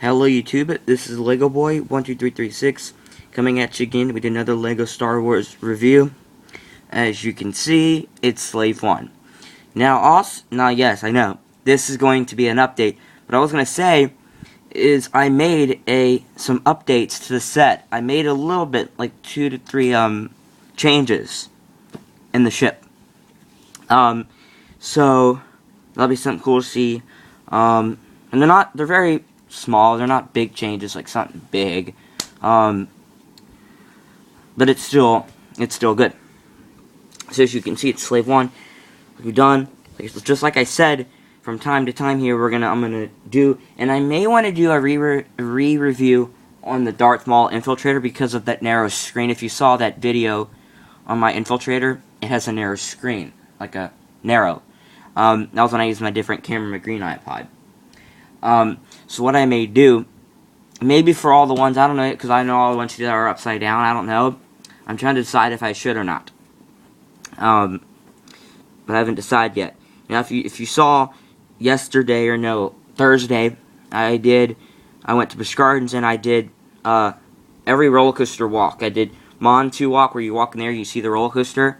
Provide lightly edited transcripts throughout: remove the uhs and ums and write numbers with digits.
Hello YouTube, this is Lego Boy 12336 coming at you again with another Lego Star Wars review. As you can see, it's Slave 1. Now yes, I know, this is going to be an update, but I was going to say is I made some updates to the set. I made a little bit, like 2 to 3 changes in the ship. So that'll be something cool to see. And they're very small, they're not big changes like something big, but it's still good. So as you can see, it's Slave 1. We're done. Just like I said, from time to time here I'm gonna do, and I may want to do a re-review on the Darth Maul infiltrator because of that narrow screen. If you saw that video on my infiltrator, it has a narrow screen, like a narrow. That was when I used my different camera, my green iPod. So what I may do, maybe for all the ones, I don't know, because I know all the ones that are upside down, I don't know. I'm trying to decide if I should or not. But I haven't decided yet. Now, if you saw yesterday, or no, Thursday, I went to Busch Gardens and I did, every roller coaster walk. I did Mon 2 walk, where you walk in there, you see the roller coaster.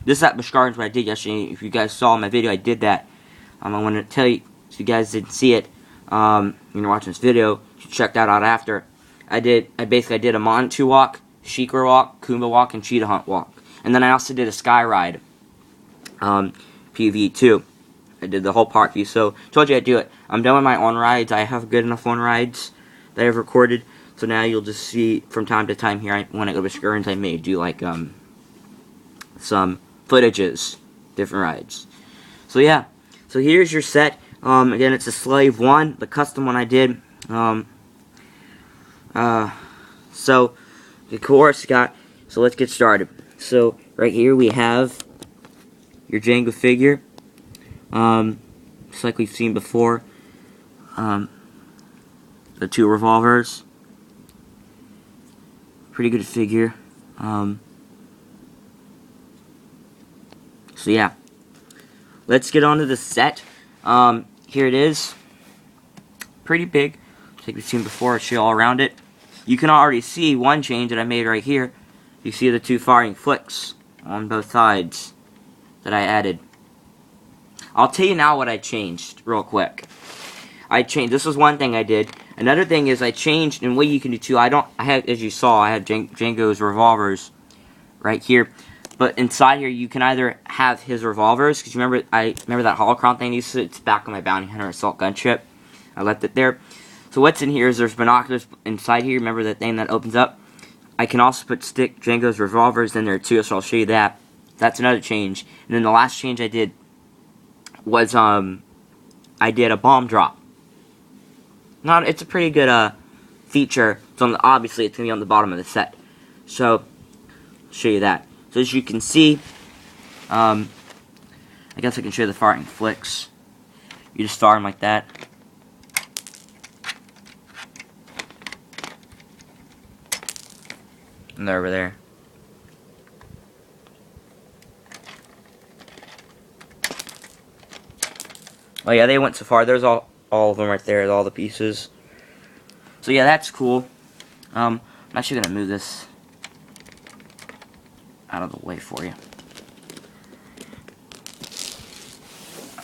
This is at Busch Gardens, what I did yesterday. If you guys saw my video, I did that. I want to tell you, if you guys didn't see it, when you're watching this video, you should check that out after. I basically did a Mon 2 walk, Sheikah walk, Kumba walk, and Cheetah Hunt walk. And then I also did a Sky Ride, PV2. I did the whole park view, so told you I'd do it. I'm done with my on-rides. I have good enough on-rides that I've recorded, so now you'll just see from time to time here, when I go to Busch Gardens, I may do like, some footages, different rides. So yeah, so here's your set. Again, it's a Slave 1, the custom one I did. So, of course, so let's get started. So, right here we have your JANGO figure. Just like we've seen before. The 2 revolvers. Pretty good figure. So yeah. Let's get on to the set. Here it is. Pretty big. Like we've seen before, I'll show you all around it. You can already see one change that I made right here. You see the 2 firing flicks on both sides that I added. I'll tell you now what I changed real quick. This was one thing I did. Another thing is I changed, and what you can do too, as you saw, I have JANGO's revolvers right here. But inside here, you can either have his revolvers, because you remember that holocron thing it's back on my Bounty Hunter Assault Gunship. I left it there. So what's in here is there's binoculars inside here. Remember that thing that opens up? I can also stick JANGO's revolvers in there too, so I'll show you that. That's another change. And then the last change I did was I did a bomb drop. Now it's a pretty good feature. So obviously it's gonna be on the bottom of the set. So I'll show you that. So as you can see, I guess I can show you the firing flicks. You just fire them like that. And they're over there. Oh yeah, they went so far. There's all of them right there, all the pieces. So yeah, that's cool. I'm actually gonna move this out of the way for you.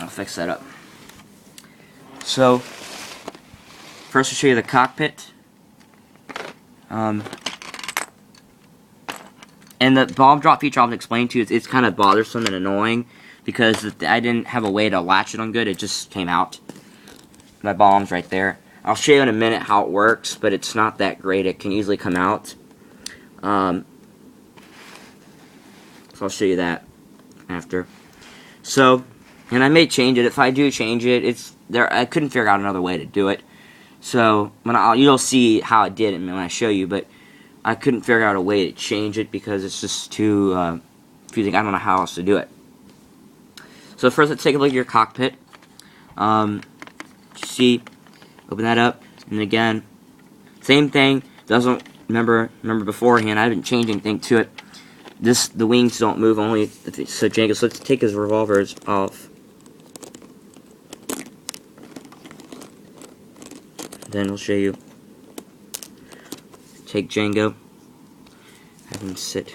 I'll fix that up. So first I'll show you the cockpit. And the bomb drop feature I'll explain to you, it's kind of bothersome and annoying because I didn't have a way to latch it on good. It just came out. My bomb's right there. I'll show you in a minute how it works, but it's not that great. It can easily come out. So I'll show you that after. So, and I may change it. If I do change it, it's there. I couldn't figure out another way to do it. So you'll see how I did it when I show you, but I couldn't figure out a way to change it because it's just too confusing. I don't know how else to do it. So first, let's take a look at your cockpit. See, open that up, and again, same thing. Doesn't remember beforehand. I haven't changed anything to it. The wings don't move, only so JANGO. So let's take his revolvers off. Then we'll show you. Take JANGO, have him sit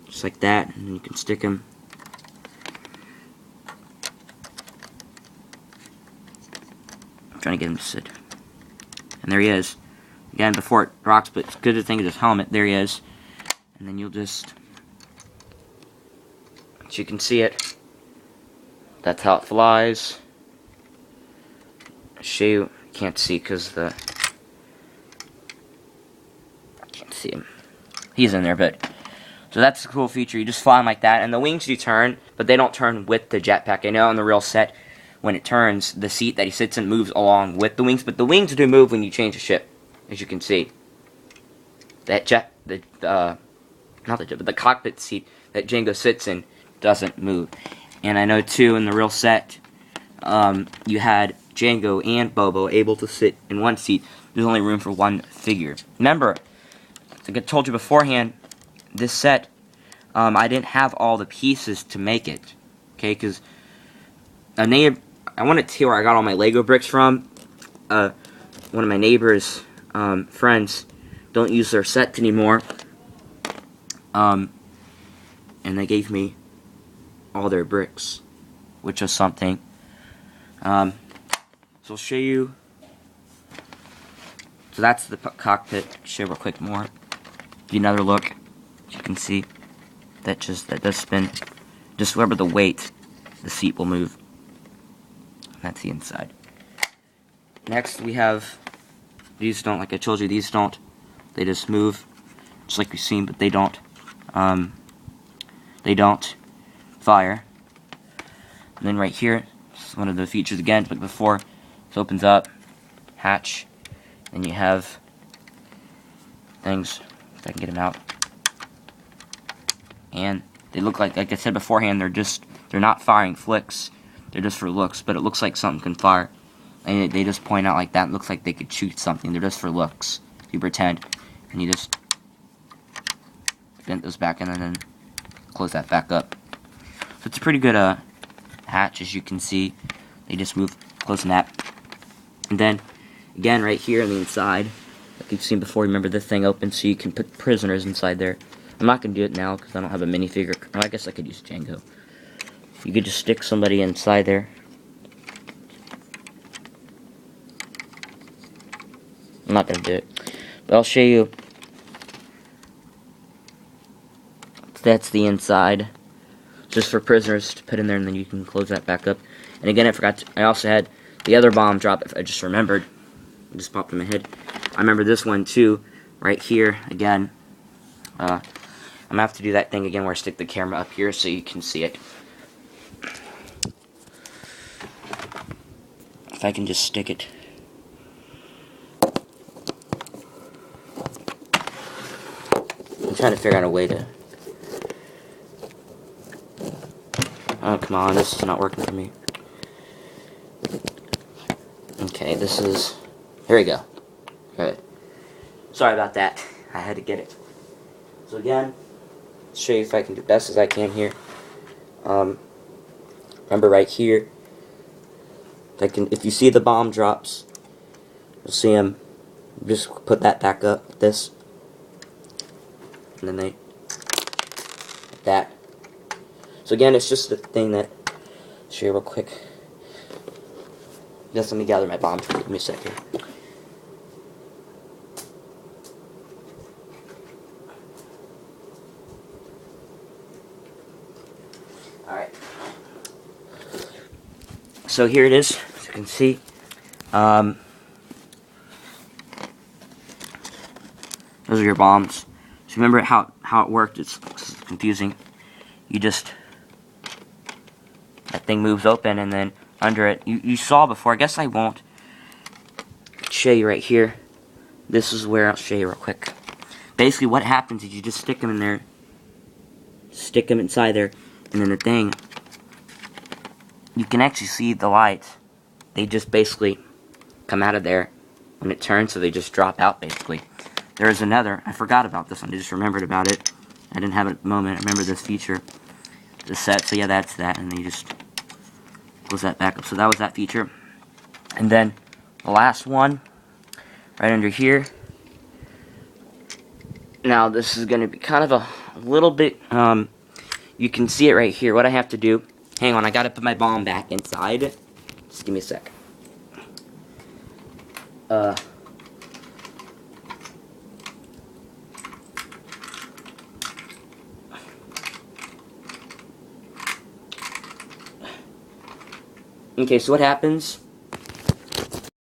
just like that, and you can stick him. I'm trying to get him to sit. And there he is. Again, before it rocks, but it's good to think of his helmet. There he is. And then you'll just, as you can see it, that's how it flies. I'll show you. Can't see because I can't see him. He's in there, but so that's a cool feature. You just fly him like that, and the wings do turn, but they don't turn with the jetpack. I know on the real set, when it turns, the seat that he sits in moves along with the wings, but the wings do move when you change the ship, as you can see. That the cockpit seat that JANGO sits in doesn't move. And I know too, in the real set, you had JANGO and Bobo able to sit in one seat. There's only room for one figure. Remember, like I told you beforehand, this set, I didn't have all the pieces to make it. Okay, because I want to tell you where I got all my Lego bricks from. One of my neighbor's friends don't use their sets anymore. And they gave me all their bricks, which was something. So I'll show you. So that's the cockpit. Show you real quick more. Give you another look. As you can see, that does spin. Just wherever the weight, the seat will move. That's the inside. Next we have, these don't, like I told you, these don't. They just move, just like we've seen, but they don't. They don't fire. And then right here, this is one of the features again, but before this opens up, hatch, and you have things, if I can get them out. And they look like I said beforehand, they're not firing flicks, they're just for looks, but it looks like something can fire. And they just point out like that, it looks like they could shoot something, they're just for looks. You pretend, and you just vent those back in and then close that back up. So it's a pretty good hatch, as you can see. They just move close in that. And then, again, right here on the inside, like you've seen before, remember this thing opens so you can put prisoners inside there. I'm not going to do it now because I don't have a minifigure. Oh, I guess I could use JANGO. You could just stick somebody inside there. I'm not going to do it. But I'll show you. That's the inside. Just for prisoners to put in there, and then you can close that back up. And again, I also had the other bomb drop, if I just remembered. It just popped in my head. I remember this one too, right here, again. I'm going to have to do that thing again where I stick the camera up here so you can see it. If I can just stick it. I'm trying to figure out a way to... Oh, come on, this is not working for me. Okay, this is... Here we go. Good. Sorry about that. I had to get it. So again, let's show you if I can do best as I can here. Remember right here, if you see the bomb drops, you'll see them. Just put that back up, like this. And then like that. So again, it's just the thing that, show you real quick. Just let me gather my bombs. Give me a second. Alright. So here it is, as you can see. Those are your bombs. So remember how it worked. It's confusing. You just, that thing moves open, and then under it, you saw before. I guess I won't show you right here. This is where I'll show you real quick. Basically, what happens is you just stick them in there, stick them inside there, and then the thing, you can actually see the lights. They just basically come out of there when it turns, so they just drop out basically. There's another, I forgot about this one, I just remembered about it. I didn't have it at the moment. I remember this feature, the set, so yeah, that's that, and then you just close that back up. So that was that feature. And then the last one, right under here. Now this is going to be kind of a little bit, you can see it right here. What I have to do, hang on, I got to put my bomb back inside. Just give me a sec. Okay, so what happens